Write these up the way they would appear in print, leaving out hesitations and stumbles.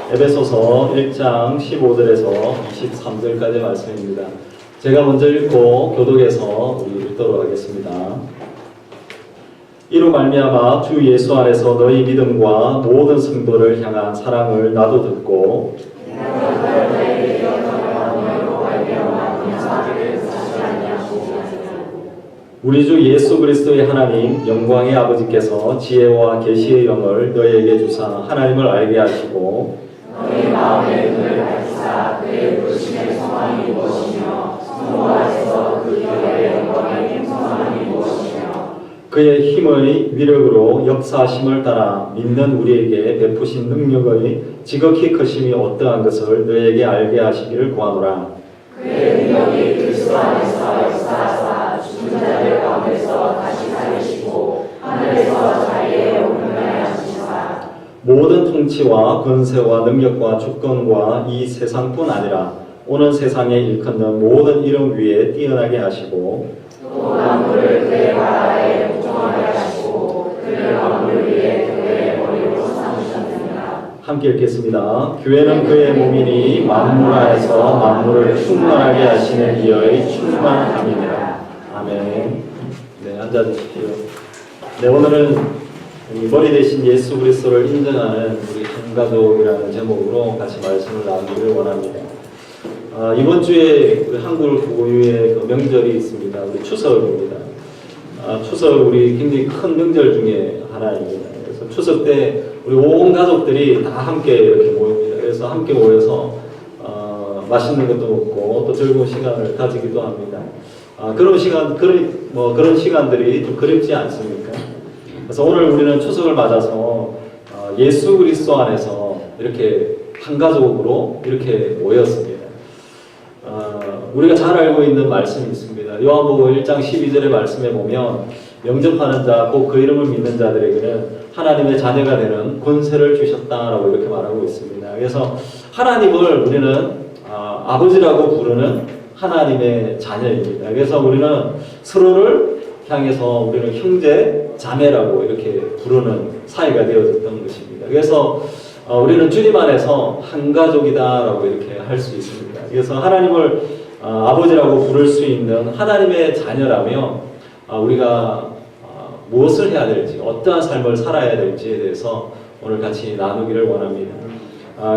에베소서 1장 15절에서 23절까지의 말씀입니다. 제가 먼저 읽고 교독해서 우리 읽도록 하겠습니다. 이로 말미암아 주 예수 안에서 너희 믿음과 모든 성도를 향한 사랑을 나도 듣고 우리 주 예수 그리스도의 하나님 영광의 아버지께서 지혜와 계시의 영을 너희에게 주사 하나님을 알게 하시고 너희 마음의 눈을 밝히사 그의 부르심의 성함이 무엇이며 성부 안에서 그 결의 영광의 행성함이 무엇이며 그의 힘의 위력으로 역사하심을 따라 믿는 우리에게 베푸신 능력의 지극히 크심이 어떠한 것을 너희에게 알게 하시기를 구하노라. 그의 능력이 그리스도 안에서 역사하사 죽은 자들 가운데서 다시 살리시고 하늘에서 자기의 오른편에 앉히사 모든 통치와 권세와 능력과 주권과 이 세상뿐 아니라 오는 세상에 일컫는 모든 이름 위에 뛰어나게 하시고 또 만물을 그의 발 아래에 복종하게 하시고 그를 만물 위에 그의 머리로 삼으셨느니라. 함께 읽겠습니다. 교회는 그의 몸이니 만물 안에서 만물을 충만하게 하시는 이의 충만함이니라. 아멘. 네, 앉아주십시오. 네, 오늘은 이 머리 대신 예수 그리스도를 인정하는 우리 한가족이라는 제목으로 같이 말씀을 나누기를 원합니다. 이번 주에 우리 한국 고유의 그 명절이 있습니다. 우리 추석입니다. 추석 우리 굉장히 큰 명절 중에 하나입니다. 그래서 추석 때 우리 온 가족들이 다 함께 이렇게 모입니다. 그래서 함께 모여서 맛있는 것도 먹고 또 즐거운 시간을 가지기도 합니다. 그런 시간들이 좀 그립지 않습니까? 그래서 오늘 우리는 추석을 맞아서 예수 그리스도 안에서 이렇게 한 가족으로 이렇게 모였습니다. 우리가 잘 알고 있는 말씀이 있습니다. 요한복음 1장 12절의 말씀에 보면 영접하는 자, 곧 그 이름을 믿는 자들에게는 하나님의 자녀가 되는 권세를 주셨다라고 이렇게 말하고 있습니다. 그래서 하나님을 우리는 아버지라고 부르는 하나님의 자녀입니다. 그래서 우리는 서로를 향해서 우리는 형제, 자매라고 이렇게 부르는 사이가 되어졌던 것입니다. 그래서 우리는 주님 안에서 한 가족이다라고 이렇게 할 수 있습니다. 그래서 하나님을 아버지라고 부를 수 있는 하나님의 자녀라면 우리가 무엇을 해야 될지, 어떠한 삶을 살아야 될지에 대해서 오늘 같이 나누기를 원합니다.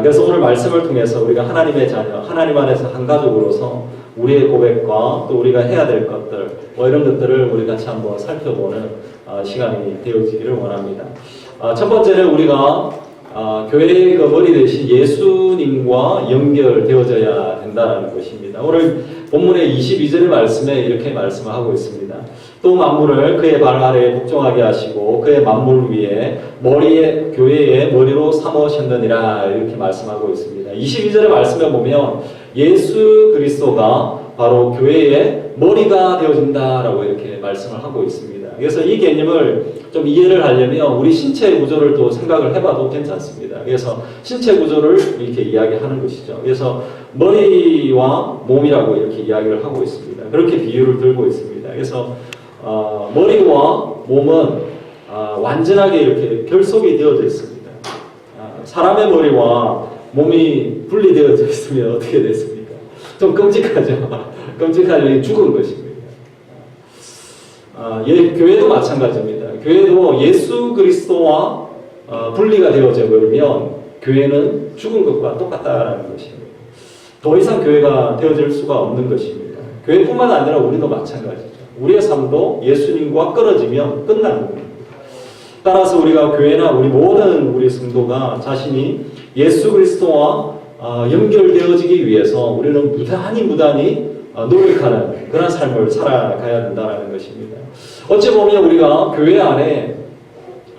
그래서 오늘 말씀을 통해서 우리가 하나님의 자녀, 하나님 안에서 한 가족으로서 우리의 고백과 또 우리가 해야 될 것들, 이런 것들을 우리 같이 한번 살펴보는 시간이 되어지기를 원합니다. 첫 번째는 우리가 교회의 그 머리 대신 예수님과 연결되어져야 된다는 것입니다. 오늘 본문의 22절의 말씀에 이렇게 말씀을 하고 있습니다. 또 만물을 그의 발 아래에 복종하게 하시고 그의 만물 위에 교회의 머리로 삼으셨느니라 이렇게 말씀하고 있습니다. 22절의 말씀에 보면 예수 그리스도가 바로 교회의 머리가 되어진다라고 이렇게 말씀을 하고 있습니다. 그래서 이 개념을 좀 이해를 하려면 우리 신체 구조를 또 생각을 해봐도 괜찮습니다. 그래서 신체 구조를 이렇게 이야기하는 것이죠. 그래서 머리와 몸이라고 이렇게 이야기를 하고 있습니다. 그렇게 비유를 들고 있습니다. 그래서 머리와 몸은 완전하게 이렇게 결속이 되어져 있습니다. 사람의 머리와 몸이 분리되어져 있으면 어떻게 됐습니까? 좀 끔찍하죠. 끔찍하죠. 죽은 것입니다. 교회도 마찬가지입니다. 교회도 예수 그리스도와 분리가 되어져 버리면 교회는 죽은 것과 똑같다는 것입니다. 더 이상 교회가 되어질 수가 없는 것입니다. 교회뿐만 아니라 우리도 마찬가지죠. 우리의 삶도 예수님과 끊어지면 끝나는 겁니다. 따라서 우리가 교회나 우리 성도가 자신이 예수 그리스도와 연결되어지기 위해서 우리는 무단히 노력하는 그런 삶을 살아가야 된다는 것입니다. 어찌 보면 우리가 교회 안에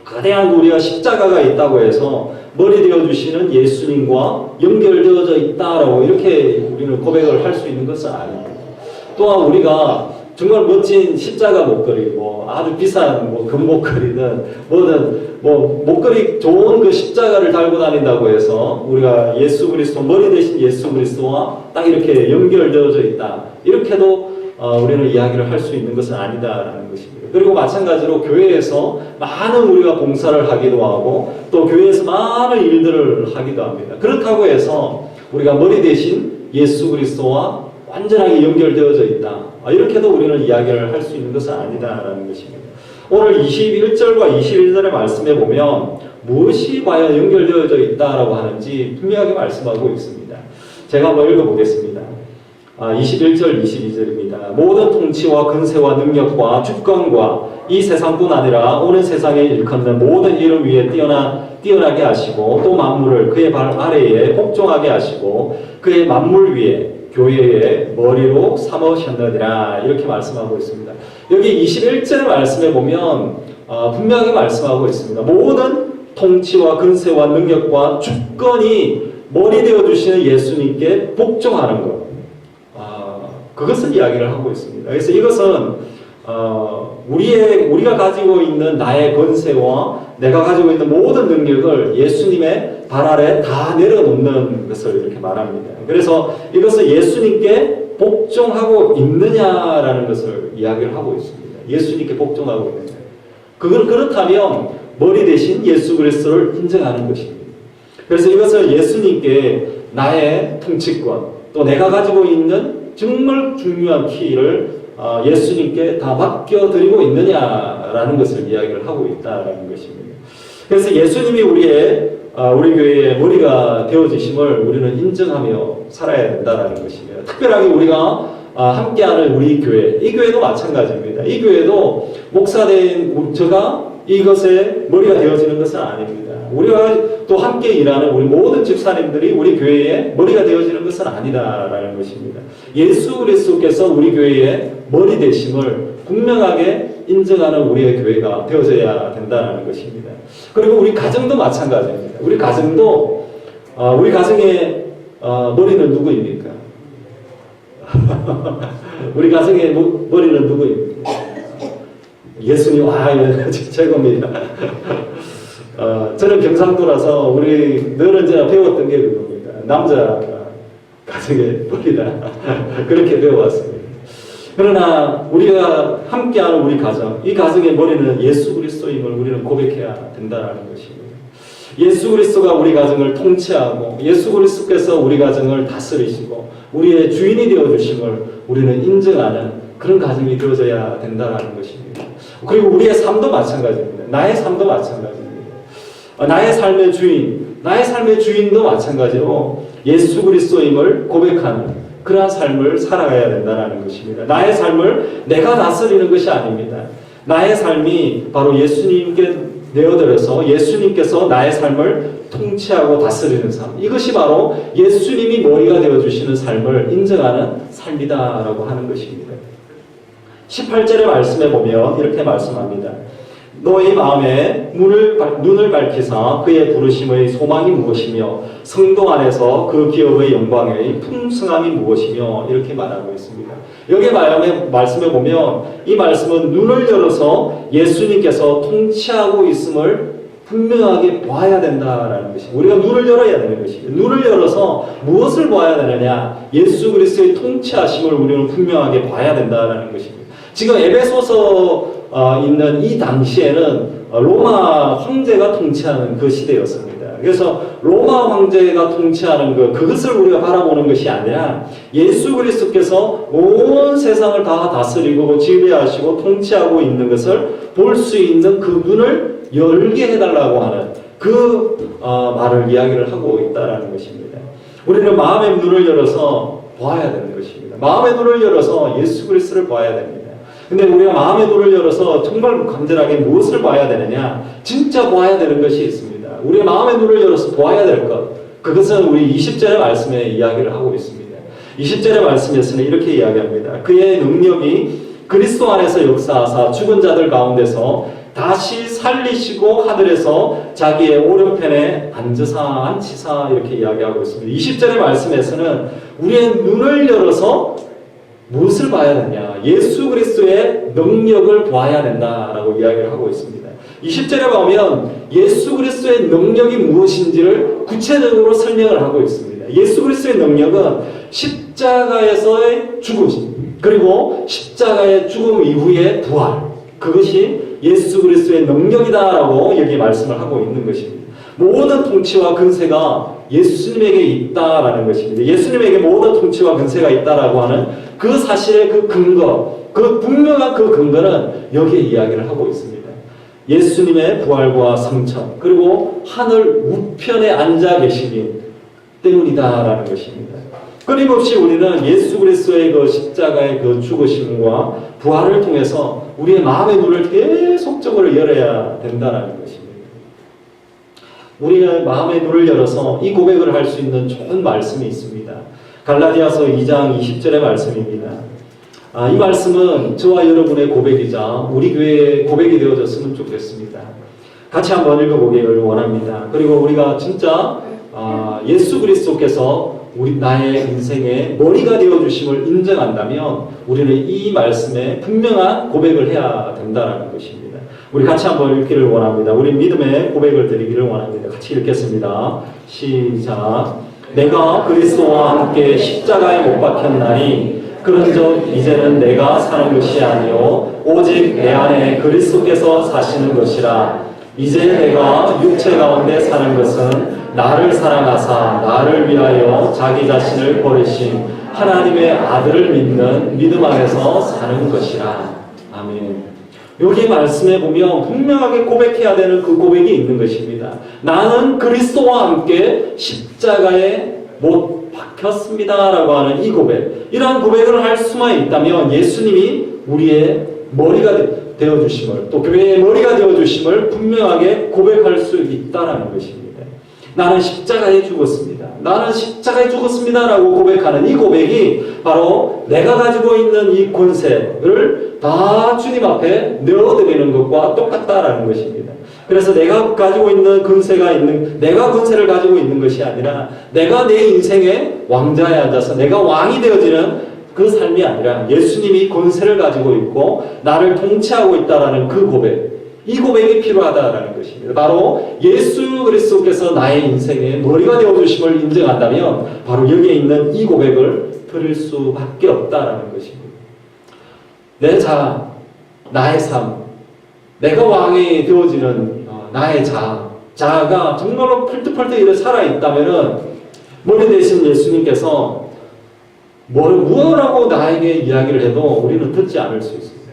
거대한 우리가 십자가가 있다고 해서 머리 되어주시는 예수님과 연결되어져 있다라고 이렇게 우리는 고백을 할 수 있는 것은 아닙니다. 또한 우리가 정말 멋진 십자가 목걸이, 아주 비싼 금목걸이든 목걸이 좋은 그 십자가를 달고 다닌다고 해서 우리가 예수 그리스도, 머리 대신 예수 그리스도와 딱 이렇게 연결되어져 있다. 이렇게도 우리는 이야기를 할 수 있는 것은 아니다라는 것입니다. 그리고 마찬가지로 교회에서 많은 우리가 봉사를 하기도 하고 또 교회에서 많은 일들을 하기도 합니다. 그렇다고 해서 우리가 머리 대신 예수 그리스도와 완전하게 연결되어져 있다. 이렇게도 우리는 이야기를 할 수 있는 것은 아니다라는 것입니다. 오늘 21절과 21절의 말씀에 보면 무엇이 과연 연결되어져 있다라고 하는지 분명하게 말씀하고 있습니다. 제가 한번 읽어보겠습니다. 21절, 22절입니다. 모든 통치와 근세와 능력과 주권과 이 세상뿐 아니라 오는 세상에 일컫는 모든 이름 위에 뛰어나게 하시고 또 만물을 그의 발 아래에 복종하게 하시고 그의 만물 위에 교회의 머리로 삼으셨느니라 이렇게 말씀하고 있습니다. 여기 21절의 말씀에 보면 분명히 말씀하고 있습니다. 모든 통치와 근세와 능력과 주권이 머리 되어주시는 예수님께 복종하는 것, 그것을 이야기를 하고 있습니다. 그래서 이것은 우리가 가지고 있는 나의 권세와 내가 가지고 있는 모든 능력을 예수님의 발 아래 다 내려놓는 것을 이렇게 말합니다. 그래서 이것을 예수님께 복종하고 있느냐라는 것을 이야기를 하고 있습니다. 예수님께 복종하고 있느냐. 그렇다면 머리 대신 예수 그리스도를 인정하는 것입니다. 그래서 이것을 예수님께 나의 통치권 또 내가 가지고 있는 정말 중요한 키를 예수님께 다 맡겨드리고 있느냐라는 것을 이야기를 하고 있다는 것입니다. 그래서 예수님이 우리 교회의 머리가 되어지심을 우리는 인정하며 살아야 된다는 것입니다. 특별하게 우리가 함께하는 우리 교회, 이 교회도 마찬가지입니다. 이 교회도 목사된 제가 이것의 머리가 되어지는 것은 아닙니다. 우리가 또 함께 일하는 우리 모든 집사님들이 우리 교회의 머리가 되어지는 것은 아니다라는 것입니다. 예수 그리스도께서 우리 교회의 머리 되심을 분명하게 인정하는 우리의 교회가 되어져야 된다는 것입니다. 그리고 우리 가정도 마찬가지입니다. 우리 가정도 우리 가정의 머리는 누구입니까? 우리 가정의 머리는 누구입니까? 예수님, 최고입니다. 저는 경상도라서 우리 늘은 제가 배웠던 게 그겁니다. 남자가 가정의 머리다. 그렇게 배워왔습니다. 그러나 우리가 함께하는 우리 가정, 이 가정의 머리는 예수 그리스도임을 우리는 고백해야 된다는 것입니다. 예수 그리스도가 우리 가정을 통치하고 예수 그리스도께서 우리 가정을 다스리시고 우리의 주인이 되어주심을 우리는 인정하는 그런 가정이 되어져야 된다는 것입니다. 그리고 우리의 삶도 마찬가지입니다. 나의 삶도 마찬가지입니다. 나의 삶의 주인, 나의 삶의 주인도 마찬가지로 예수 그리스도임을 고백하는 그러한 삶을 살아가야 된다는 것입니다. 나의 삶을 내가 다스리는 것이 아닙니다. 나의 삶이 바로 예수님께 내어드려서 예수님께서 나의 삶을 통치하고 다스리는 삶, 이것이 바로 예수님이 머리가 되어주시는 삶을 인정하는 삶이다라고 하는 것입니다. 18절의 말씀에 보면 이렇게 말씀합니다. 너희 마음에 눈을 밝히사 그의 부르심의 소망이 무엇이며 성도 안에서 그 기업의 영광의 풍성함이 무엇이며 이렇게 말하고 있습니다. 여기 말씀에 보면 이 말씀은 눈을 열어서 예수님께서 통치하고 있음을 분명하게 봐야 된다라는 것입니다. 우리가 눈을 열어야 되는 것입니다. 눈을 열어서 무엇을 봐야 되느냐? 예수 그리스도의 통치하심을 우리는 분명하게 봐야 된다라는 것입니다. 지금 에베소서 있는 이 당시에는 로마 황제가 통치하는 그 시대였습니다. 그래서 로마 황제가 통치하는 그것을 우리가 바라보는 것이 아니라 예수 그리스도께서 온 세상을 다 다스리고 지배하시고 통치하고 있는 것을 볼 수 있는 그 눈을 열게 해달라고 하는 그 말을 이야기를 하고 있다는 것입니다. 우리는 마음의 눈을 열어서 봐야 되는 것입니다. 마음의 눈을 열어서 예수 그리스도를 봐야 됩니다. 근데 우리가 마음의 눈을 열어서 정말 간절하게 무엇을 봐야 되느냐? 진짜 봐야 되는 것이 있습니다. 우리가 마음의 눈을 열어서 봐야 될 것. 그것은 우리 20절의 말씀에 이야기를 하고 있습니다. 20절의 말씀에서는 이렇게 이야기합니다. 그의 능력이 그리스도 안에서 역사하사 죽은 자들 가운데서 다시 살리시고 하늘에서 자기의 오른편에 앉히사 이렇게 이야기하고 있습니다. 20절의 말씀에서는 우리의 눈을 열어서 무엇을 봐야 되냐? 예수 그리스도의 능력을 봐야 된다라고 이야기를 하고 있습니다. 20절에 보면 예수 그리스도의 능력이 무엇인지를 구체적으로 설명을 하고 있습니다. 예수 그리스도의 능력은 십자가에서의 죽으심, 그리고 십자가의 죽음 이후의 부활, 그것이 예수 그리스도의 능력이다라고 여기 말씀을 하고 있는 것입니다. 모든 통치와 근세가 예수님에게 있다라는 것입니다. 예수님에게 모든 통치와 근세가 있다라고 하는 그 사실의 그 근거, 그 분명한 그 근거는 여기에 이야기를 하고 있습니다. 예수님의 부활과 승천, 그리고 하늘 우편에 앉아 계시기 때문이다라는 것입니다. 끊임없이 우리는 예수 그리스도의 그 십자가의 그 죽으심과 부활을 통해서 우리의 마음의 눈을 계속적으로 열어야 된다는 것입니다. 우리의 마음의 눈을 열어서 이 고백을 할 수 있는 좋은 말씀이 있습니다. 갈라디아서 2장 20절의 말씀입니다. 이 말씀은 저와 여러분의 고백이자 우리 교회의 고백이 되어졌으면 좋겠습니다. 같이 한번 읽어보기를 원합니다. 그리고 우리가 진짜 예수 그리스도께서 나의 인생의 머리가 되어주심을 인정한다면 우리는 이 말씀에 분명한 고백을 해야 된다는 것입니다. 우리 같이 한번 읽기를 원합니다. 우리 믿음의 고백을 드리기를 원합니다. 같이 읽겠습니다. 시작. 내가 그리스도와 함께 십자가에 못 박혔나니 그런즉 이제는 내가 사는 것이 아니요 오직 내 안에 그리스도께서 사시는 것이라. 이제 내가 육체 가운데 사는 것은 나를 사랑하사 나를 위하여 자기 자신을 버리신 하나님의 아들을 믿는 믿음 안에서 사는 것이라. 아멘. 여기 말씀에 보면 분명하게 고백해야 되는 그 고백이 있는 것입니다. 나는 그리스도와 함께 십자가에 못 박혔습니다 라고 하는 이 고백, 이러한 고백을 할 수만 있다면 예수님이 우리의 머리가 되어주심을, 또 교회의 머리가 되어주심을 분명하게 고백할 수 있다는 것입니다. 나는 십자가에 죽었습니다. 나는 십자가에 죽었습니다 라고 고백하는 이 고백이 바로 내가 가지고 있는 이 권세를 다 주님 앞에 내어드리는 것과 똑같다라는 것입니다. 그래서 내가 가지고 있는 내가 권세를 가지고 있는 것이 아니라 내가 내 인생의 왕자에 앉아서 내가 왕이 되어지는 그 삶이 아니라 예수님이 권세를 가지고 있고 나를 통치하고 있다라는 그 고백, 이 고백이 필요하다라는 것입니다. 바로 예수 그리스도께서 나의 인생의 머리가 되어주심을 인정한다면 바로 여기에 있는 이 고백을 드릴 수밖에 없다라는 것입니다. 내 자아, 나의 삶, 내가 왕이 되어지는 나의 자아가 정말로 펄떡펄떡 이렇게 살아있다면 머리 대신 예수님께서 무엇라고 나에게 이야기를 해도 우리는 듣지 않을 수 있습니다.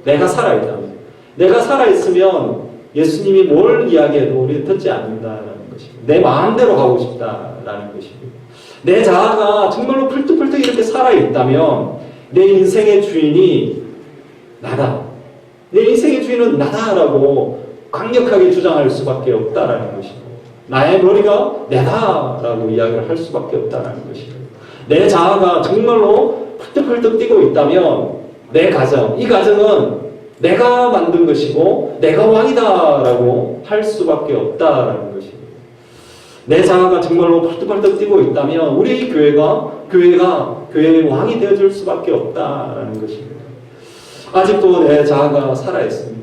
내가 살아있다면. 내가 살아있으면 예수님이 뭘 이야기해도 우리는 듣지 않는다는 것입니다. 내 마음대로 하고 싶다라는 것입니다. 내 자아가 정말로 펄떡펄떡 이렇게 살아있다면 내 인생의 주인이 나다. 내 인생의 주인은 나다라고 강력하게 주장할 수밖에 없다라는 것입니다. 나의 머리가 내다라고 이야기를 할 수밖에 없다라는 것입니다. 내 자아가 정말로 펄떡펄떡 뛰고 있다면 내 가정, 이 가정은 내가 만든 것이고 내가 왕이다라고 할 수밖에 없다라는 것입니다. 내 자아가 정말로 펄떡펄떡 뛰고 있다면 우리 교회가 교회의 왕이 되어줄 수밖에 없다라는 것입니다. 아직도 내 자아가 살아있습니까?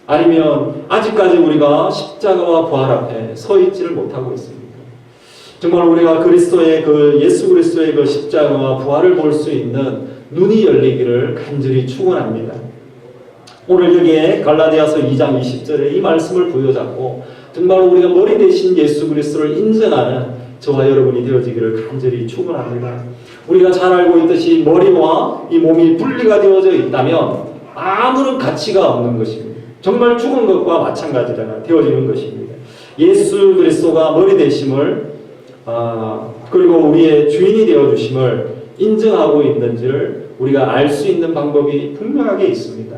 아니면 아직까지 우리가 십자가와 부활 앞에 서 있지를 못하고 있습니까? 정말 우리가 그리스도의 예수 그리스도의 그 십자가와 부활을 볼 수 있는 눈이 열리기를 간절히 축원합니다. 오늘 여기에 갈라디아서 2장 20절에 이 말씀을 부여잡고 정말 우리가 머리 대신 예수 그리스도를 인정하는 저와 여러분이 되어지기를 간절히 축원합니다. 우리가 잘 알고 있듯이 머리와 이 몸이 분리가 되어져 있다면 아무런 가치가 없는 것입니다. 정말 죽은 것과 마찬가지가 되어지는 것입니다. 예수 그리스도가 머리 되심을 그리고 우리의 주인이 되어주심을 인정하고 있는지를 우리가 알 수 있는 방법이 분명하게 있습니다.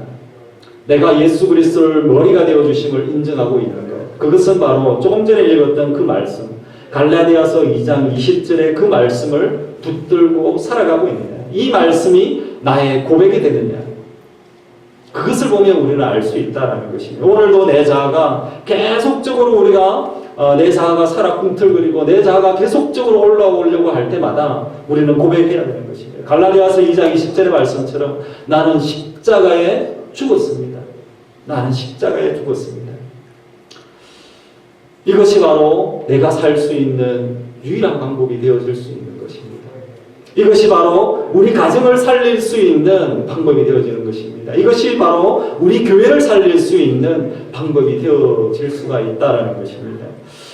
내가 예수 그리스도를 머리가 되어주심을 인정하고 있는 것, 그것은 바로 조금 전에 읽었던 그 말씀, 갈라디아서 2장 20절의 그 말씀을 붙들고 살아가고 있느냐, 이 말씀이 나의 고백이 되느냐, 그것을 보면 우리는 알 수 있다는 것입니다. 오늘도 내 자아가 계속적으로 우리가 내 자아가 살아 꿈틀거리고 내 자아가 계속적으로 올라오려고 할 때마다 우리는 고백해야 되는 것입니다. 갈라디아서 2장 20절의 말씀처럼 나는 십자가에 죽었습니다. 나는 십자가에 죽었습니다. 이것이 바로 내가 살 수 있는 유일한 방법이 되어질 수 있는 것입니다. 이것이 바로 우리 가정을 살릴 수 있는 방법이 되어지는 것입니다. 이것이 바로 우리 교회를 살릴 수 있는 방법이 되어질 수가 있다는 것입니다.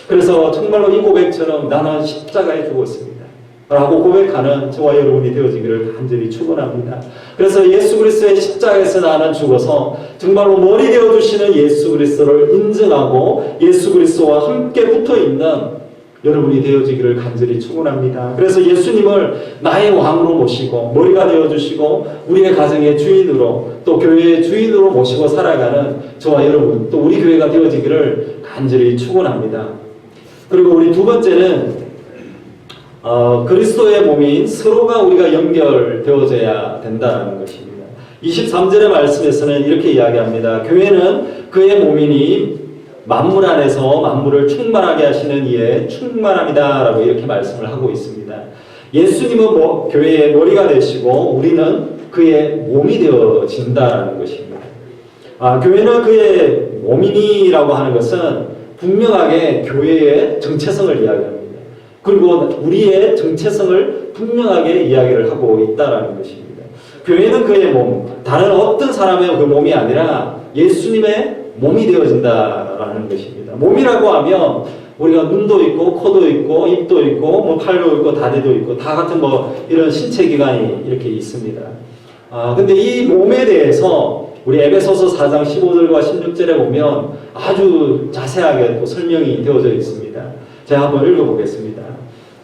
그래서 정말로 이 고백처럼 나는 십자가에 죽었습니다 라고 고백하는 저와 여러분이 되어지기를 간절히 축원합니다. 그래서 예수 그리스도의 십자가에서 나는 죽어서 정말로 머리 되어주시는 예수 그리스도를 인정하고 예수 그리스도와 함께 붙어있는 여러분이 되어지기를 간절히 축원합니다. 그래서 예수님을 나의 왕으로 모시고 머리가 되어주시고 우리의 가정의 주인으로 또 교회의 주인으로 모시고 살아가는 저와 여러분 또 우리 교회가 되어지기를 간절히 축원합니다. 그리고 우리 두 번째는 그리스도의 몸인 서로가 우리가 연결되어져야 된다는 것입니다. 23절의 말씀에서는 이렇게 이야기합니다. 교회는 그의 몸이니 만물 안에서 만물을 충만하게 하시는 이에 충만합니다 라고 이렇게 말씀을 하고 있습니다. 예수님은 교회의 머리가 되시고 우리는 그의 몸이 되어진다는 것입니다. 교회는 그의 몸이니라고 하는 것은 분명하게 교회의 정체성을 이야기합니다. 그리고 우리의 정체성을 분명하게 이야기를 하고 있다는 것입니다. 교회는 그의 몸, 다른 어떤 사람의 그 몸이 아니라 예수님의 몸이 되어진다라는 것입니다. 몸이라고 하면 우리가 눈도 있고 코도 있고 입도 있고 뭐 팔도 있고 다리도 있고 다 같은 뭐 이런 신체 기관이 이렇게 있습니다. 근데 이 몸에 대해서 우리 에베소서 4장 15절과 16절에 보면 아주 자세하게 또 설명이 되어져 있습니다. 제가 한번 읽어보겠습니다.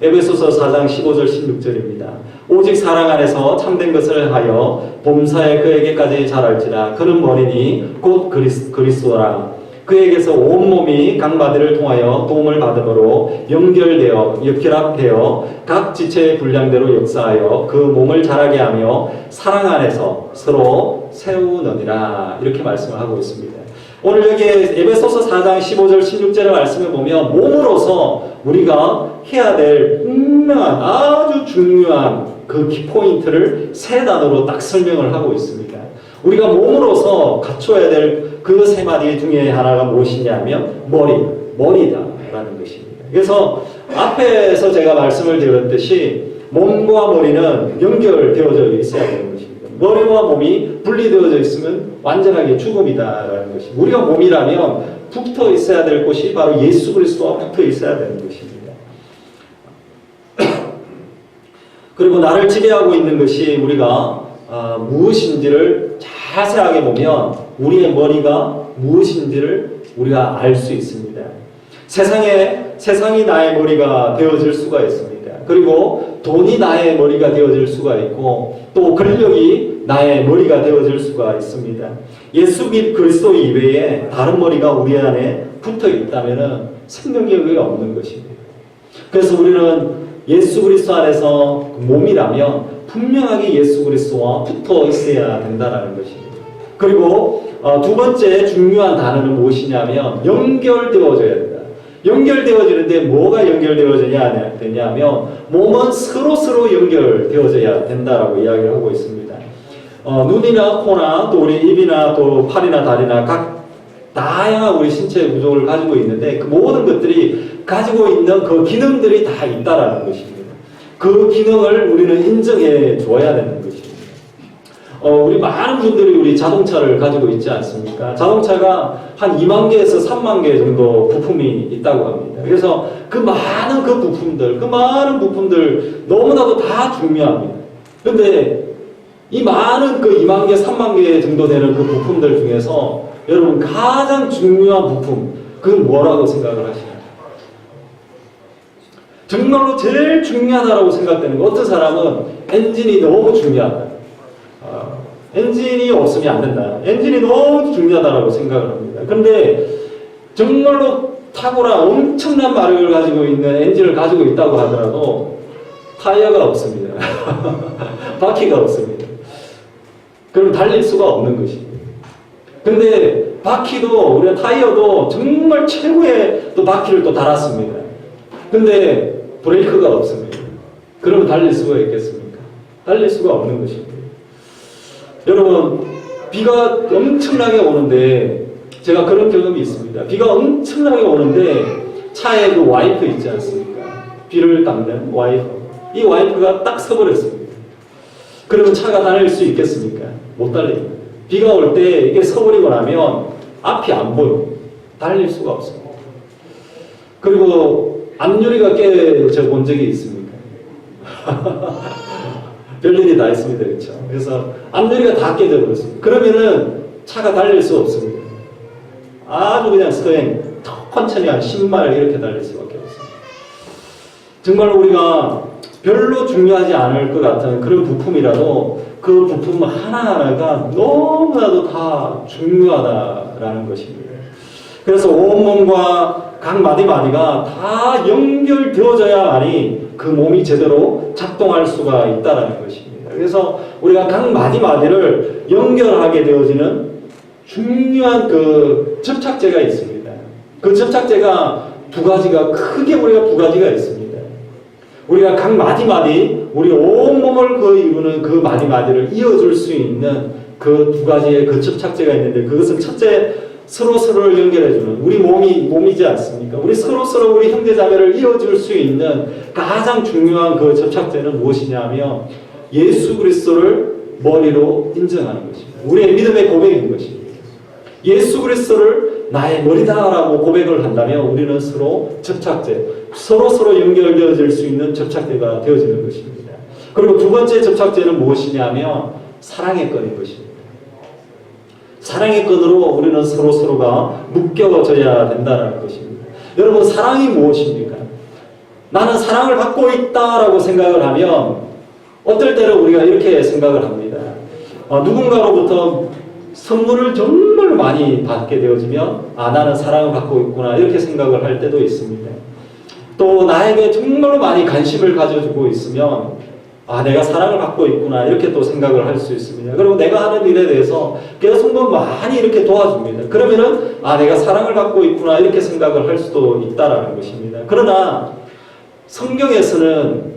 에베소서 4장 15절 16절입니다. 오직 사랑 안에서 참된 것을 하여 범사에 그에게까지 자랄지라. 그는 머리니 곧 그리스도라. 그에게서 온몸이 각 마디를 통하여 도움을 받음으로 연결되어 결합되어 각 지체의 분량대로 역사하여 그 몸을 자라게 하며 사랑 안에서 서로 세우느니라. 이렇게 말씀을 하고 있습니다. 오늘 여기 에베소서 4장 15절 16절의 말씀을 보면 몸으로서 우리가 해야 될 분명한 아주 중요한 그 키포인트를 세 단어로 딱 설명을 하고 있습니다. 우리가 몸으로서 갖춰야 될 그 세 마디 중에 하나가 무엇이냐면 머리다라는 것입니다. 그래서 앞에서 제가 말씀을 드렸듯이 몸과 머리는 연결되어져 있어야 되는 것입니다. 머리와 몸이 분리되어져 있으면 완전하게 죽음이다라는 것입니다. 우리가 몸이라면 붙어 있어야 될 곳이 바로 예수 그리스도와 붙어 있어야 되는 것입니다. 그리고 나를 지배하고 있는 것이 우리가 무엇인지를 자세하게 보면 우리의 머리가 무엇인지를 우리가 알 수 있습니다. 세상이 나의 머리가 되어질 수가 있습니다. 그리고 돈이 나의 머리가 되어질 수가 있고 또 권력이 나의 머리가 되어질 수가 있습니다. 예수 그리스도 이외에 다른 머리가 우리 안에 붙어 있다면 생명력이 없는 것입니다. 그래서 우리는 예수 그리스도 안에서 몸이라면 분명하게 예수 그리스도와 붙어 있어야 된다는 것입니다. 그리고 두 번째 중요한 단어는 무엇이냐면 연결되어져야 된다. 연결되어지는데 뭐가 연결되어지냐면 몸은 서로 연결되어져야 된다라고 이야기를 하고 있습니다. 눈이나 코나 또 우리 입이나 또 팔이나 다리나 각 다양한 우리 신체 구조를 가지고 있는데 그 모든 것들이 가지고 있는 그 기능들이 다 있다라는 것입니다. 그 기능을 우리는 인정해 줘야 되는 것입니다. 우리 많은 분들이 우리 자동차를 가지고 있지 않습니까? 자동차가 한 2만 개에서 3만 개 정도 부품이 있다고 합니다. 그래서 그 많은 부품들 너무나도 다 중요합니다. 그런데 이 많은 그 2만 개, 3만 개 정도 되는 그 부품들 중에서 여러분 가장 중요한 부품 그건 뭐라고 생각을 하시나요? 정말로 제일 중요하다고 생각되는 거 어떤 사람은 엔진이 너무 중요하다. 엔진이 없으면 안 된다. 엔진이 너무 중요하다고 생각을 합니다. 그런데 정말로 탁월한 엄청난 마력을 가지고 있는 엔진을 가지고 있다고 하더라도 타이어가 없습니다. 바퀴가 없습니다. 그럼 달릴 수가 없는 것입니다. 근데 바퀴도 우리가 타이어도 정말 최고의 또 바퀴를 또 달았습니다. 근데 브레이크가 없습니다. 그러면 달릴 수가 있겠습니까? 달릴 수가 없는 것입니다. 여러분 비가 엄청나게 오는데 제가 그런 경험이 있습니다. 비가 엄청나게 오는데 차에 그 와이프 있지 않습니까? 비를 닦는 와이프. 이 와이프가 딱 서버렸습니다. 그러면 차가 달릴 수 있겠습니까? 못 달립니다. 비가 올 때 이게 서버리고 나면 앞이 안 보여. 달릴 수가 없습니다. 그리고 앞유리가 깨져 본 적이 있습니까? 별일이 다 있습니다. 그렇죠? 그래서 앞유리가 다 깨져 버렸습니다. 그러면은 차가 달릴 수 없습니다. 아주 그냥 서행, 천천히 한 10마일 이렇게 달릴 수밖에 없습니다. 정말 우리가 별로 중요하지 않을 것 같은 그런 부품이라도 그 부품 하나하나가 너무나도 다 중요하다라는 것입니다. 그래서 온몸과 각 마디마디가 다 연결되어져야만이 그 몸이 제대로 작동할 수가 있다는 것입니다. 그래서 우리가 각 마디마디를 연결하게 되어지는 중요한 그 접착제가 있습니다. 그 접착제가 크게 우리가 두 가지가 있습니다. 우리가 각 마디마디, 우리 온몸을 그 이루는 그 마디마디를 이어줄 수 있는 그 두 가지의 그 접착제가 있는데, 그것은 첫째, 서로서로를 연결해주는 우리 몸이지 않습니까? 우리 서로서로 우리 형제자매를 이어줄 수 있는 가장 중요한 그 접착제는 무엇이냐면 예수 그리스도를 머리로 인정하는 것입니다. 우리의 믿음의 고백인 것입니다. 예수 그리스도를 나의 머리다라고 고백을 한다면 우리는 서로 접착제, 서로 연결되어질 수 있는 접착제가 되어지는 것입니다. 그리고 두 번째 접착제는 무엇이냐면 사랑의 끈인 것입니다. 사랑의 끈으로 우리는 서로가 묶여져야 된다는 것입니다. 여러분, 사랑이 무엇입니까? 나는 사랑을 받고 있다라고 생각을 하면 어떨 때는 우리가 이렇게 생각을 합니다. 누군가로부터 선물을 정말 많이 받게 되어지면 나는 사랑을 받고 있구나 이렇게 생각을 할 때도 있습니다. 또 나에게 정말로 많이 관심을 가져주고 있으면 내가 사랑을 받고 있구나 이렇게 또 생각을 할 수 있습니다. 그리고 내가 하는 일에 대해서 계속 많이 이렇게 도와줍니다. 그러면은 내가 사랑을 받고 있구나 이렇게 생각을 할 수도 있다라는 것입니다. 그러나 성경에서는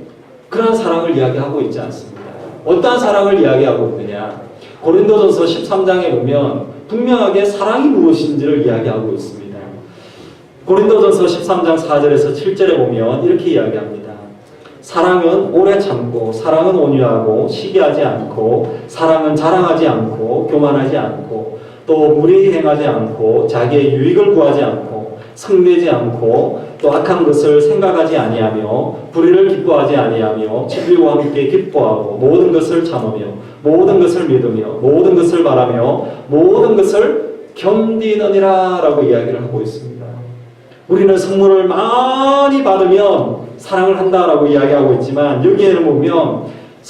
그런 사랑을 이야기하고 있지 않습니다. 어떠한 사랑을 이야기하고 있느냐? 고린도전서 13장에 보면 분명하게 사랑이 무엇인지를 이야기하고 있습니다. 고린도전서 13장 4절에서 7절에 보면 이렇게 이야기합니다. 사랑은 오래 참고, 사랑은 온유하고, 시기하지 않고, 사랑은 자랑하지 않고, 교만하지 않고, 또 무례히 행하지 않고, 자기의 유익을 구하지 않고, 성내지 않고, 또 악한 것을 생각하지 아니하며, 불의를 기뻐하지 아니하며, 진리와 함께 기뻐하고, 모든 것을 참으며, 모든 것을 믿으며, 모든 것을 바라며, 모든 것을 견디느니라 라고 이야기를 하고 있습니다. 우리는 선물을 많이 받으면 사랑을 한다라고 이야기하고 있지만 여기에는 보면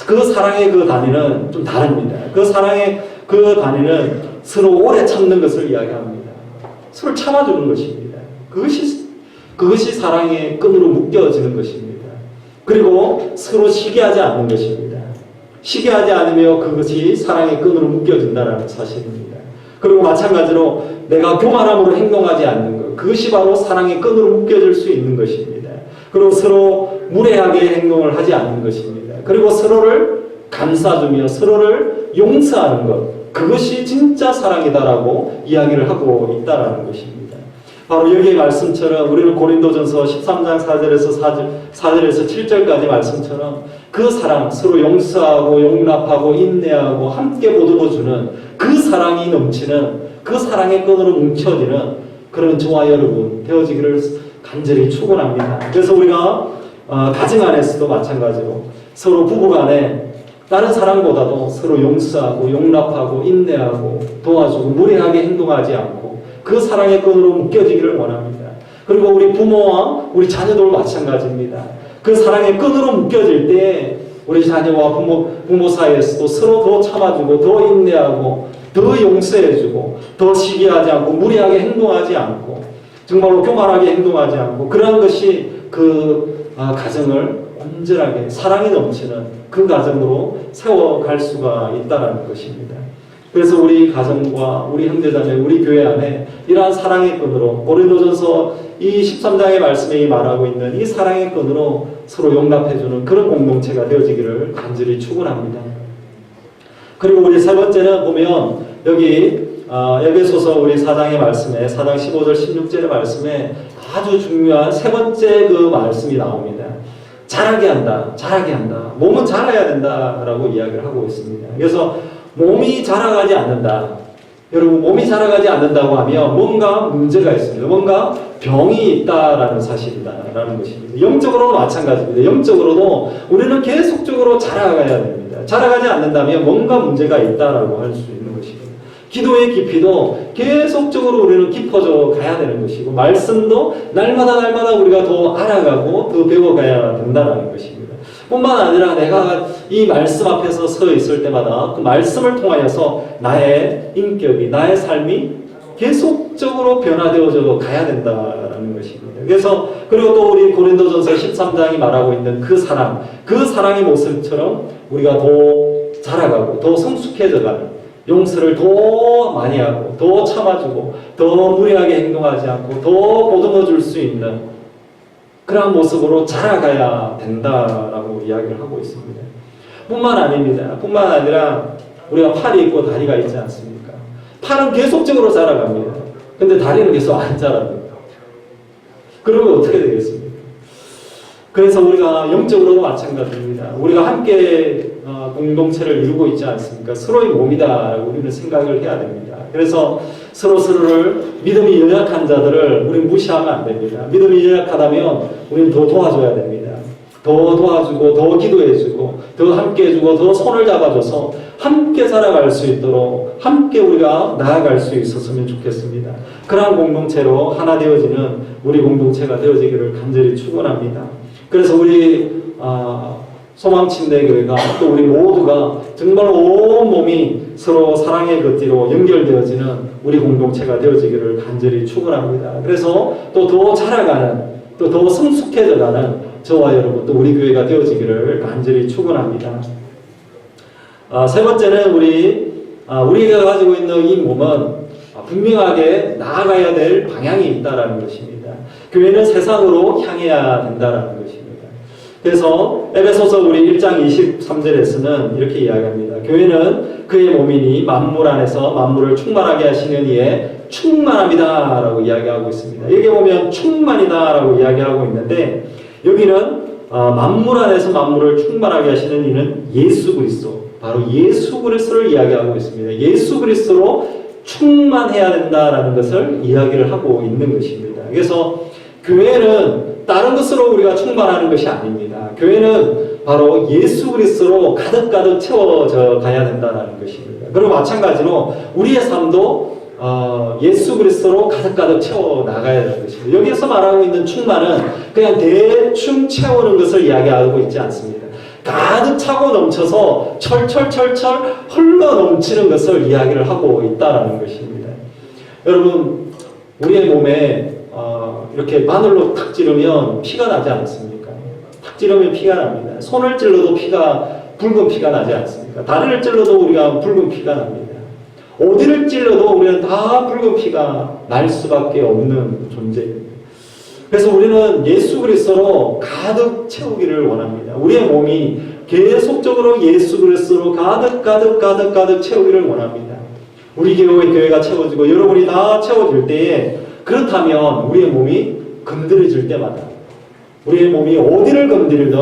그 사랑의 그 단위는 좀 다릅니다. 그 사랑의 그 단위는 서로 오래 참는 것을 이야기합니다. 서로 참아주는 것입니다. 그것이 사랑의 끈으로 묶여지는 것입니다. 그리고 서로 시기하지 않는 것입니다. 시기하지 않으며 그것이 사랑의 끈으로 묶여진다는 사실입니다. 그리고 마찬가지로 내가 교만함으로 행동하지 않는 것, 그것이 바로 사랑의 끈으로 묶여질 수 있는 것입니다. 그리고 서로 무례하게 행동을 하지 않는 것입니다. 그리고 서로를 감싸주며 서로를 용서하는 것, 그것이 진짜 사랑이다라고 이야기를 하고 있다라는 것입니다. 바로 여기의 말씀처럼 우리는 고린도전서 13장 4절에서 7절까지 말씀처럼 그 사랑, 서로 용서하고 용납하고 인내하고 함께 보듬어주는 그 사랑이 넘치는 그 사랑의 끈으로 뭉쳐지는 그런 저와 여러분 되어지기를 간절히 축원합니다. 그래서 우리가 가정 안에서도 마찬가지로 서로 부부간에 다른 사랑보다도 서로 용서하고 용납하고 인내하고 도와주고 무례하게 행동하지 않고 그 사랑의 끈으로 묶여지기를 원합니다. 그리고 우리 부모와 우리 자녀도 마찬가지입니다. 그 사랑의 끈으로 묶여질 때 우리 자녀와 부모 사이에서도 서로 더 참아주고 더 인내하고 더 용서해주고 더 시기하지 않고 무리하게 행동하지 않고 정말로 교만하게 행동하지 않고 그러한 것이 그 가정을 온전하게 사랑이 넘치는 그 가정으로 세워갈 수가 있다는 것입니다. 그래서 우리 가정과 우리 형제자매 우리 교회 안에 이러한 사랑의 끈으로 고린도전서 이 13장의 말씀에 말하고 있는 이 사랑의 끈으로 서로 용납해주는 그런 공동체가 되어지기를 간절히 축원합니다. 그리고 우리 세 번째는 보면 여기 에베소서 우리 4장의 말씀에 4장 15절 16절의 말씀에 아주 중요한 세 번째 그 말씀이 나옵니다. 자라게 한다, 자라게 한다. 몸은 자라야 된다라고 이야기를 하고 있습니다. 그래서 몸이 자라가지 않는다. 여러분, 몸이 자라가지 않는다고 하면 뭔가 문제가 있습니다. 뭔가 병이 있다라는 사실이다라는 것입니다. 영적으로도 마찬가지입니다. 영적으로도 우리는 계속적으로 자라가야 됩니다. 자라가지 않는다면 뭔가 문제가 있다라고 할 수 있는 것입니다. 기도의 깊이도 계속적으로 우리는 깊어져 가야 되는 것이고, 말씀도 날마다 우리가 더 알아가고 더 배워가야 된다는 것입니다. 뿐만 아니라 내가 이 말씀 앞에서 서 있을 때마다 그 말씀을 통하여서 나의 인격이, 나의 삶이 계속적으로 변화되어져 가야 된다는 것입니다. 그래서 그리고 또 우리 고린도전서 13장이 말하고 있는 그 사랑의 모습처럼 우리가 더 자라가고 더 성숙해져가는, 용서를 더 많이 하고 더 참아주고 더 무례하게 행동하지 않고 더 보듬어 줄 수 있는 그러한 모습으로 자라가야 된다라고 이야기를 하고 있습니다. 뿐만 아니라 우리가 팔이 있고 다리가 있지 않습니까? 팔은 계속적으로 자라갑니다. 근데 다리는 계속 안 자랍니다. 그러면 어떻게 되겠습니까? 그래서 우리가 영적으로도 마찬가지입니다. 우리가 함께 공동체를 이루고 있지 않습니까? 서로의 몸이다라고 우리는 생각을 해야 됩니다. 그래서 서로를 믿음이 연약한 자들을 우리는 무시하면 안 됩니다. 믿음이 연약하다면 우리는 더 도와줘야 됩니다. 더 도와주고 더 기도해주고 더 함께해주고 더 손을 잡아줘서 함께 살아갈 수 있도록 함께 우리가 나아갈 수 있었으면 좋겠습니다. 그러한 공동체로 하나 되어지는 우리 공동체가 되어지기를 간절히 축원합니다. 그래서 우리 소망침대교회가 또 우리 모두가 정말 온몸이 서로 사랑의 겉뒤로 연결되어지는 우리 공동체가 되어지기를 간절히 축원합니다. 그래서 또 더 자라가는, 또 더 성숙해져가는 저와 여러분, 또 우리 교회가 되어지기를 간절히 축원합니다. 세 번째는 우리가 가지고 있는 이 몸은 분명하게 나아가야 될 방향이 있다라는 것입니다. 교회는 세상으로 향해야 된다라는 것입니다. 그래서 에베소서 우리 1장 23절에서는 이렇게 이야기합니다. 교회는 그의 몸이니 만물 안에서 만물을 충만하게 하시는 이에 충만합니다 라고 이야기하고 있습니다. 여기 보면 충만이다 라고 이야기하고 있는데, 여기는 만물 안에서 만물을 충만하게 하시는 이는 예수 그리스도, 바로 예수 그리스도를 이야기하고 있습니다. 예수 그리스도로 충만해야 된다라는 것을 이야기를 하고 있는 것입니다. 그래서 교회는 다른 것으로 우리가 충만하는 것이 아닙니다. 교회는 바로 예수 그리스도로 가득 채워져 가야 된다는 것입니다. 그리고 마찬가지로 우리의 삶도 예수 그리스도로 가득 채워 나가야 되는 것입니다. 여기서 말하고 있는 충만은 그냥 대충 채우는 것을 이야기하고 있지 않습니다. 가득 차고 넘쳐서 철철 흘러 넘치는 것을 이야기를 하고 있다는 것입니다. 여러분, 우리의 몸에 이렇게 마늘로 탁 찌르면 피가 나지 않습니까? 탁 찌르면 피가 납니다. 손을 찔러도 붉은 피가 나지 않습니까? 다리를 찔러도 우리가 붉은 피가 납니다. 어디를 찔러도 우리는 다 붉은 피가 날 수밖에 없는 존재입니다. 그래서 우리는 예수 그리스도로 가득 채우기를 원합니다. 우리의 몸이 계속적으로 예수 그리스도로 가득 채우기를 원합니다. 우리 교회가 채워지고 여러분이 다 채워질 때에, 그렇다면 우리의 몸이 건드려질 때마다 우리의 몸이 어디를 건드리든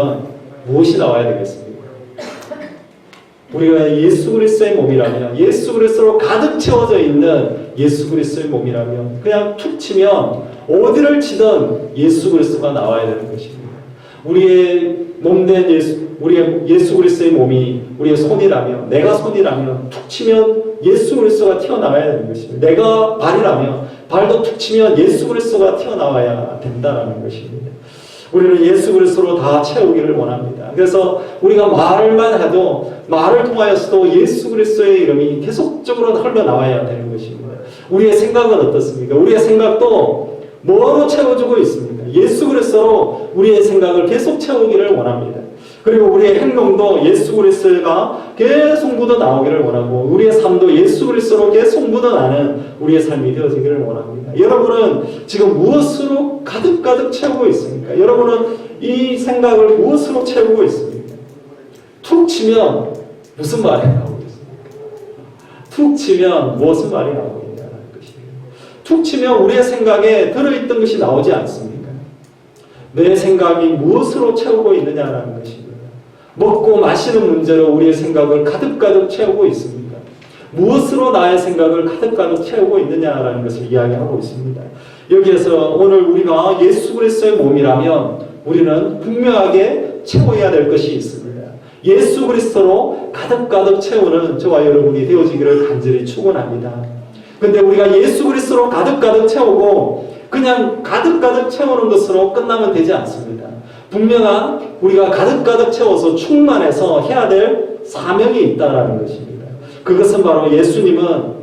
무엇이 나와야 되겠습니까? 우리가 예수 그리스도의 몸이라면, 예수 그리스도로 가득 채워져 있는 예수 그리스도의 몸이라면 그냥 툭 치면 어디를 치든 예수 그리스도가 나와야 되는 것입니다. 우리의 몸된 우리의 예수 그리스도의 몸이 우리의 손이라면, 내가 손이라면 툭 치면 예수 그리스도가 튀어나와야 되는 것입니다. 내가 발이라면 발도 툭 치면 예수 그리스도가 튀어나와야 된다는 것입니다. 우리는 예수 그리스도로 다 채우기를 원합니다. 그래서 우리가 말만 해도, 말을 통하여서도 예수 그리스도의 이름이 계속적으로 흘러나와야 되는 것입니다. 우리의 생각은 어떻습니까? 우리의 생각도 뭐로 채워주고 있습니까? 예수 그리스도로 우리의 생각을 계속 채우기를 원합니다. 그리고 우리의 행동도 예수 그리스도가 계속 묻어나오기를 원하고, 우리의 삶도 예수 그리스도로 계속 묻어나는 우리의 삶이 되어지기를 원합니다. 여러분은 지금 무엇으로 가득 채우고 있습니까? 여러분은 이 생각을 무엇으로 채우고 있습니까? 툭 치면 무슨 말이 나오고 있습니까? 툭 치면 무슨 말이 나오고 있냐는 것입니다. 툭 치면 우리의 생각에 들어있던 것이 나오지 않습니까? 내 생각이 무엇으로 채우고 있느냐라는 것입니다. 먹고 마시는 문제로 우리의 생각을 가득가득 채우고 있습니다. 무엇으로 나의 생각을 가득가득 채우고 있느냐라는 것을 이야기하고 있습니다. 여기에서 오늘 우리가 예수 그리스도의 몸이라면 우리는 분명하게 채워야 될 것이 있습니다. 예수 그리스도로 가득가득 채우는 저와 여러분이 되어지기를 간절히 축원합니다. 근데 우리가 예수 그리스도로 가득가득 채우고 그냥 가득가득 채우는 것으로 끝나면 되지 않습니다. 분명한 우리가 가득가득 채워서 충만해서 해야 될 사명이 있다는 것입니다. 그것은 바로 예수님은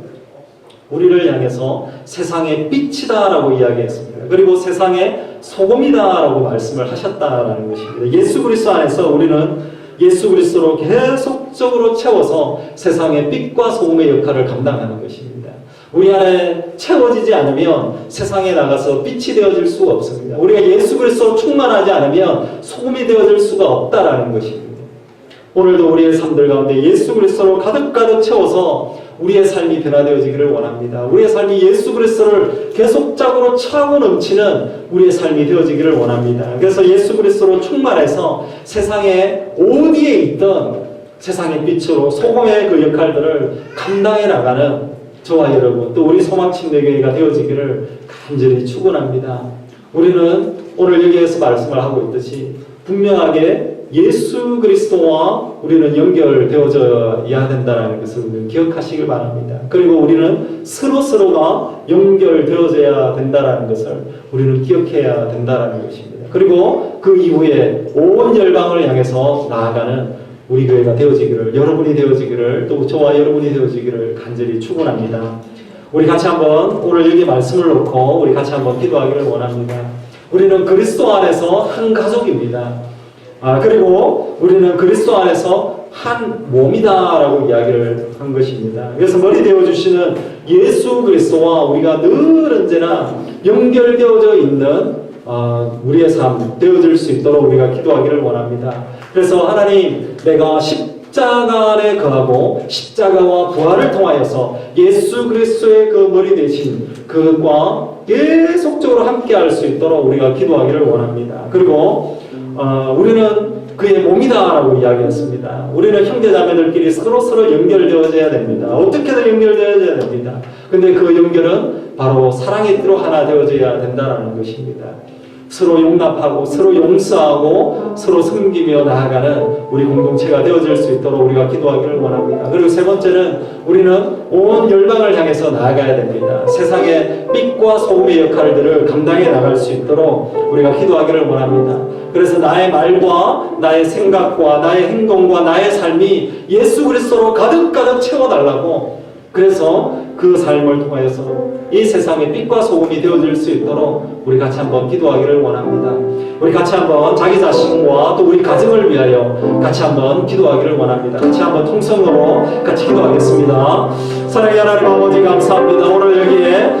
우리를 향해서 세상의 빛이다라고 이야기했습니다. 그리고 세상의 소금이다라고 말씀을 하셨다라는 것입니다. 예수 그리스도 안에서 우리는 예수 그리스도로 계속적으로 채워서 세상의 빛과 소금의 역할을 감당하는 것입니다. 우리 안에 채워지지 않으면 세상에 나가서 빛이 되어질 수가 없습니다. 우리가 예수 그리스도로 충만하지 않으면 소금이 되어질 수가 없다라는 것입니다. 오늘도 우리의 삶들 가운데 예수 그리스도로 가득가득 채워서 우리의 삶이 변화되어지기를 원합니다. 우리의 삶이 예수 그리스도를 계속적으로 차고 넘치는 우리의 삶이 되어지기를 원합니다. 그래서 예수 그리스도로 충만해서 세상에 어디에 있던 세상의 빛으로 소금의 그 역할들을 감당해 나가는 저와 여러분 또 우리 소망침대교회가 되어지기를 간절히 축원합니다. 우리는 오늘 여기에서 말씀을 하고 있듯이 분명하게 예수 그리스도와 우리는 연결되어져야 된다는 것을 우리는 기억하시길 바랍니다. 그리고 우리는 서로가 연결되어져야 된다는 것을 우리는 기억해야 된다는 것입니다. 그리고 그 이후에 온 열방을 향해서 나아가는 우리 교회가 되어지기를, 여러분이 되어지기를, 또 저와 여러분이 되어지기를 간절히 축원합니다. 우리 같이 한번 오늘 여기 말씀을 놓고 우리 같이 한번 기도하기를 원합니다. 우리는 그리스도 안에서 한 가족입니다. 그리고 우리는 그리스도 안에서 한 몸이다라고 이야기를 한 것입니다. 그래서 머리 되어주시는 예수 그리스도와 우리가 늘 언제나 연결되어져 있는 우리의 삶 되어질 수 있도록 우리가 기도하기를 원합니다. 그래서 하나님, 내가 십자가 안에 거하고 십자가와 부활을 통하여서 예수 그리스도의 그 머리 되신 그것과 계속적으로 함께할 수 있도록 우리가 기도하기를 원합니다. 그리고 우리는 그의 몸이다라고 이야기했습니다. 우리는 형제자매들끼리 서로 연결되어져야 됩니다. 어떻게든 연결되어져야 됩니다. 근데 그 연결은 바로 사랑의 띠로 하나 되어져야 된다는 것입니다. 서로 용납하고 서로 용서하고 서로 섬기며 나아가는 우리 공동체가 되어질 수 있도록 우리가 기도하기를 원합니다. 그리고 세 번째는 우리는 온 열방을 향해서 나아가야 됩니다. 세상의 빛과 소금의 역할들을 감당해 나갈 수 있도록 우리가 기도하기를 원합니다. 그래서 나의 말과 나의 생각과 나의 행동과 나의 삶이 예수 그리스도로 가득가득 채워달라고, 그래서 그 삶을 통하여서 이 세상의 빛과 소금이 되어질 수 있도록 우리 같이 한번 기도하기를 원합니다. 우리 같이 한번 자기 자신과 또 우리 가정을 위하여 같이 한번 기도하기를 원합니다. 같이 한번 통성으로 같이 기도하겠습니다. 사랑의 하나님 아버지 감사합니다. 오늘 여기에